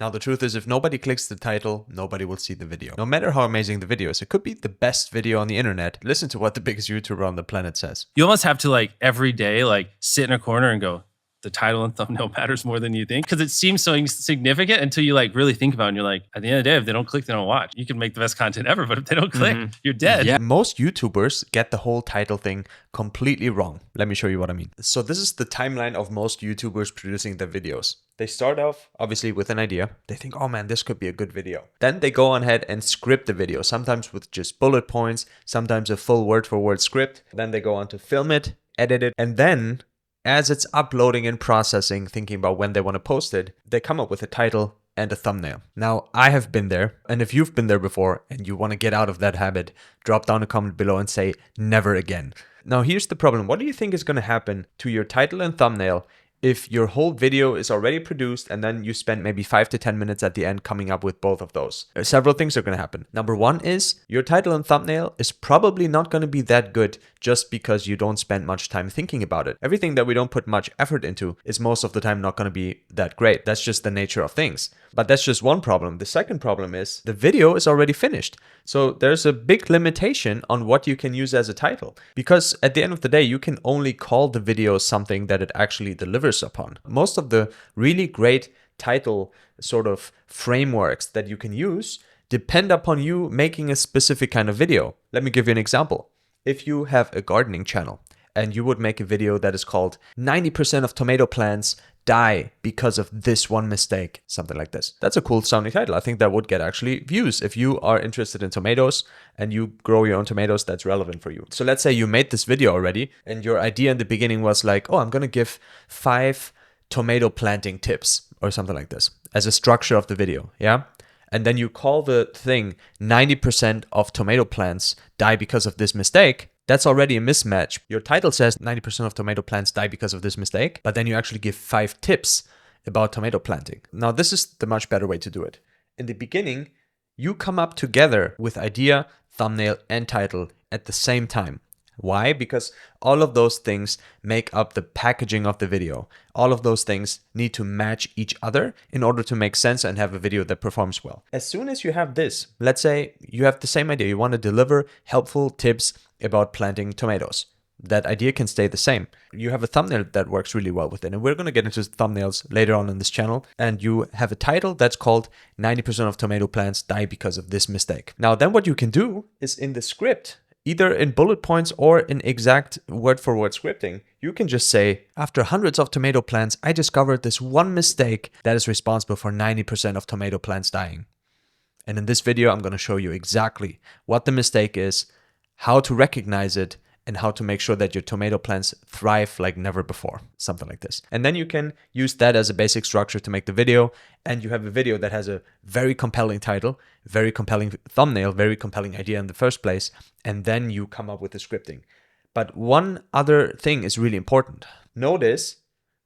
Now, the truth is, if nobody clicks the title, nobody will see the video. No matter how amazing the video is, it could be the best video on the internet. Listen to what the biggest YouTuber on the planet says. You almost have to like every day, like sit in a corner and go, the title and thumbnail matters more than you think. Because it seems so insignificant until you like really think about it and you're like, at the end of the day, if they don't click, they don't watch. You can make the best content ever, but if they don't click, you're dead. Yeah. Most YouTubers get the whole title thing completely wrong. Let me show you what I mean. So this is the timeline of most YouTubers producing their videos. They start off, obviously, with an idea. They think, oh man, this could be a good video. Then they go on ahead and script the video, sometimes with just bullet points, sometimes a full word-for-word script. Then they go on to film it, edit it, and then as it's uploading and processing, thinking about when they want to post it, they come up with a title and a thumbnail. Now, I have been there, and if you've been there before and you want to get out of that habit, drop down a comment below and say, never again. Now, here's the problem. What do you think is going to happen to your title and thumbnail if your whole video is already produced and then you spend maybe 5 to 10 minutes at the end coming up with both of those? Several things are going to happen. Number one is your title and thumbnail is probably not going to be that good just because you don't spend much time thinking about it. Everything that we don't put much effort into is most of the time not going to be that great. That's just the nature of things. But that's just one problem. The second problem is the video is already finished. So there's a big limitation on what you can use as a title, because at the end of the day, you can only call the video something that it actually delivers upon. Most of the really great title sort of frameworks that you can use depend upon you making a specific kind of video. Let me give you an example. If you have a gardening channel and you would make a video that is called 90% of tomato plants die because of this one mistake, something like this. That's a cool sounding title. I think that would get actually views. If you are interested in tomatoes and you grow your own tomatoes, that's relevant for you. So let's say you made this video already and your idea in the beginning was like, oh, I'm going to give 5 tomato planting tips or something like this as a structure of the video. Yeah. And then you call the thing 90% of tomato plants die because of this mistake. That's already a mismatch. Your title says 90% of tomato plants die because of this mistake, but then you actually give 5 tips about tomato planting. Now, this is the much better way to do it. In the beginning, you come up together with idea, thumbnail, and title at the same time. Why? Because all of those things make up the packaging of the video. All of those things need to match each other in order to make sense and have a video that performs well. As soon as you have this, let's say you have the same idea, you want to deliver helpful tips about planting tomatoes. That idea can stay the same. You have a thumbnail that works really well with it. And we're going to get into thumbnails later on in this channel. And you have a title that's called 90% of tomato plants die because of this mistake. Now, then what you can do is in the script, either in bullet points or in exact word-for-word scripting, you can just say, after hundreds of tomato plants, I discovered this one mistake that is responsible for 90% of tomato plants dying. And in this video, I'm going to show you exactly what the mistake is, how to recognize it, and how to make sure that your tomato plants thrive like never before, something like this. And then you can use that as a basic structure to make the video, and you have a video that has a very compelling title, very compelling thumbnail, very compelling idea in the first place, and then you come up with the scripting. But one other thing is really important. Notice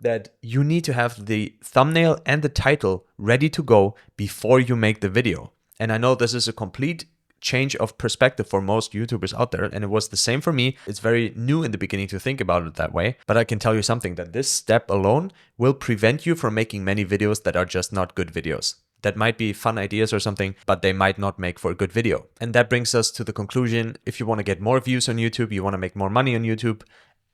that you need to have the thumbnail and the title ready to go before you make the video. And I know this is a complete change of perspective for most YouTubers out there, and it was the same for me. It's very new in the beginning to think about it that way, but I can tell you something, that this step alone will prevent you from making many videos that are just not good videos. That might be fun ideas or something, but they might not make for a good video. And that brings us to the conclusion, if you want to get more views on YouTube, you want to make more money on YouTube,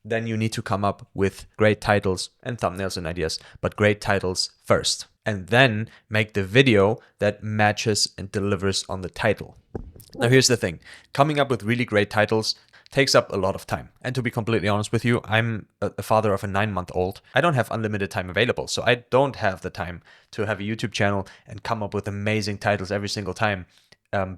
then you need to come up with great titles and thumbnails and ideas, but great titles first. And then make the video that matches and delivers on the title. Now, here's the thing. Coming up with really great titles takes up a lot of time. And to be completely honest with you, I'm a father of a 9-month-old. I don't have unlimited time available. So I don't have the time to have a YouTube channel and come up with amazing titles every single time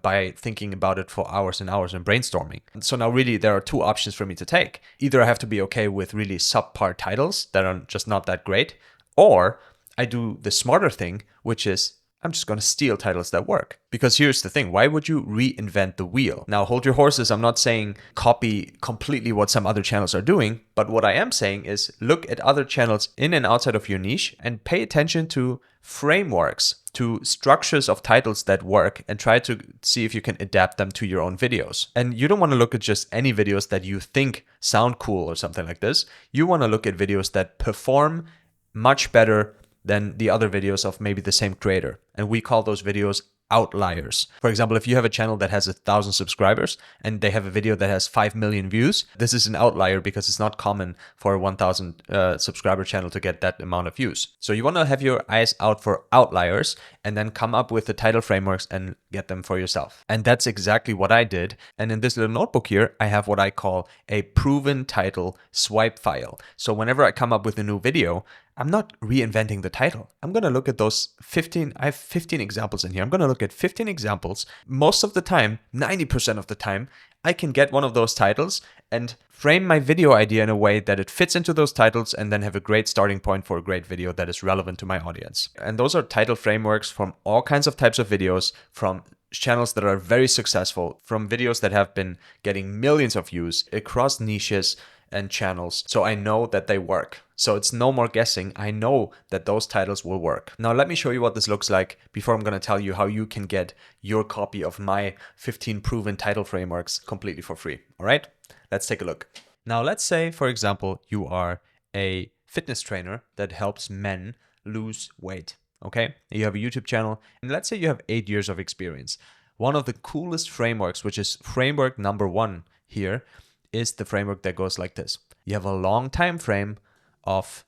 by thinking about it for hours and hours and brainstorming. So now really there are 2 options for me to take. Either I have to be okay with really subpar titles that are just not that great, or I do the smarter thing, which is I'm just going to steal titles that work. Because here's the thing, why would you reinvent the wheel? Now, hold your horses. I'm not saying copy completely what some other channels are doing, but what I am saying is look at other channels in and outside of your niche and pay attention to frameworks, to structures of titles that work, and try to see if you can adapt them to your own videos. And you don't want to look at just any videos that you think sound cool or something like this. You want to look at videos that perform much better than the other videos of maybe the same creator. And we call those videos outliers. For example, if you have a channel that has 1,000 subscribers and they have a video that has 5 million views, this is an outlier because it's not common for a 1,000 subscriber channel to get that amount of views. So you want to have your eyes out for outliers and then come up with the title frameworks and get them for yourself. And that's exactly what I did. And in this little notebook here, I have what I call a proven title swipe file. So whenever I come up with a new video, I'm not reinventing the title. I'm going to look at those 15, I have 15 examples in here. I'm going to look at 15 examples. Most of the time, 90% of the time, I can get one of those titles and frame my video idea in a way that it fits into those titles and then have a great starting point for a great video that is relevant to my audience. And those are title frameworks from all kinds of types of videos, from channels that are very successful, from videos that have been getting millions of views across niches and channels. So I know that they work. So it's no more guessing. I know that those titles will work. Now let me show you what this looks like before I'm going to tell you how you can get your copy of my 15 proven title frameworks completely for free. All right, let's take a look. Now let's say, for example, you are a fitness trainer that helps men lose weight. Okay, you have a YouTube channel and let's say you have 8 years of experience. One of the coolest frameworks, which is framework number 1 here, is the framework that goes like this. You have a long time frame of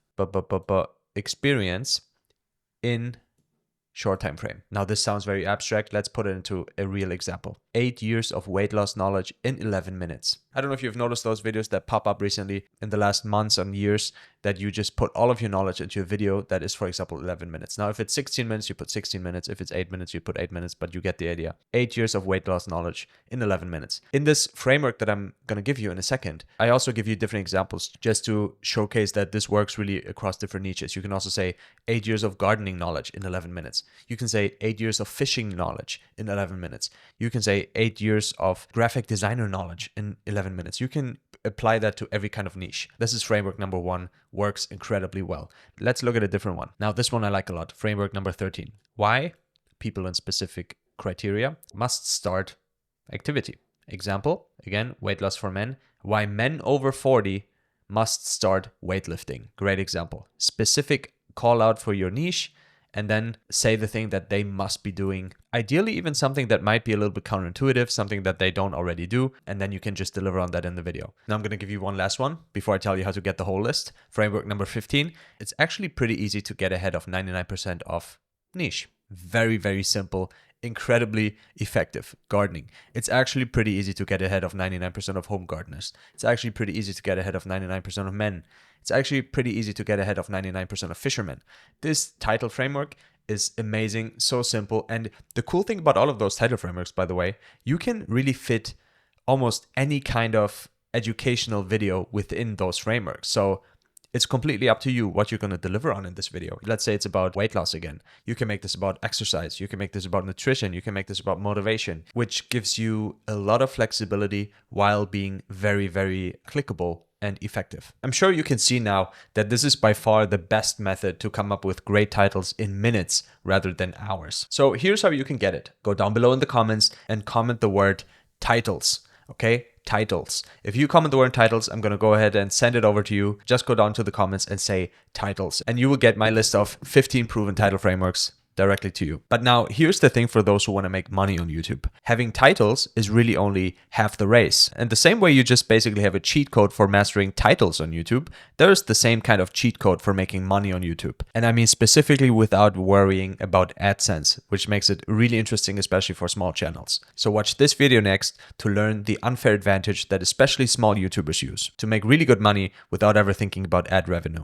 experience in short time frame. Now this sounds very abstract. Let's put it into a real example. 8 years of weight loss knowledge in 11 minutes. I don't know if you've noticed those videos that pop up recently in the last months and years that you just put all of your knowledge into a video that is, for example, 11 minutes. Now, if it's 16 minutes, you put 16 minutes. If it's 8 minutes, you put 8 minutes, but you get the idea. 8 years of weight loss knowledge in 11 minutes. In this framework that I'm going to give you in a second, I also give you different examples just to showcase that this works really across different niches. You can also say 8 years of gardening knowledge in 11 minutes. You can say 8 years of fishing knowledge in 11 minutes. You can say 8 years of graphic designer knowledge in 11 minutes. You can apply that to every kind of niche. This is framework number 1, works incredibly well. Let's look at a different one. Now, this one I like a lot. Framework number 13. Why people in specific criteria must start activity. Example, again, weight loss for men. Why men over 40 must start weightlifting. Great example. Specific call out for your niche, and then say the thing that they must be doing. Ideally, even something that might be a little bit counterintuitive, something that they don't already do, and then you can just deliver on that in the video. Now I'm going to give you one last one before I tell you how to get the whole list. Framework number 15. It's actually pretty easy to get ahead of 99% of niche. Very, very simple, incredibly effective. Gardening. It's actually pretty easy to get ahead of 99% of home gardeners. It's actually pretty easy to get ahead of 99% of men. It's actually pretty easy to get ahead of 99% of fishermen. This title framework is amazing, so simple. And the cool thing about all of those title frameworks, by the way, you can really fit almost any kind of educational video within those frameworks. So it's completely up to you what you're going to deliver on in this video. Let's say it's about weight loss again. You can make this about exercise. You can make this about nutrition. You can make this about motivation, which gives you a lot of flexibility while being very, very clickable and effective. I'm sure you can see now that this is by far the best method to come up with great titles in minutes rather than hours. So here's how you can get it. Go down below in the comments and comment the word titles. Okay, titles. If you comment the word titles, I'm going to go ahead and send it over to you. Just go down to the comments and say titles, and you will get my list of 15 proven title frameworks directly to you. But now here's the thing for those who want to make money on YouTube. Having titles is really only half the race. And the same way you just basically have a cheat code for mastering titles on YouTube, there's the same kind of cheat code for making money on YouTube. And I mean specifically without worrying about AdSense, which makes it really interesting, especially for small channels. So watch this video next to learn the unfair advantage that especially small YouTubers use to make really good money without ever thinking about ad revenue.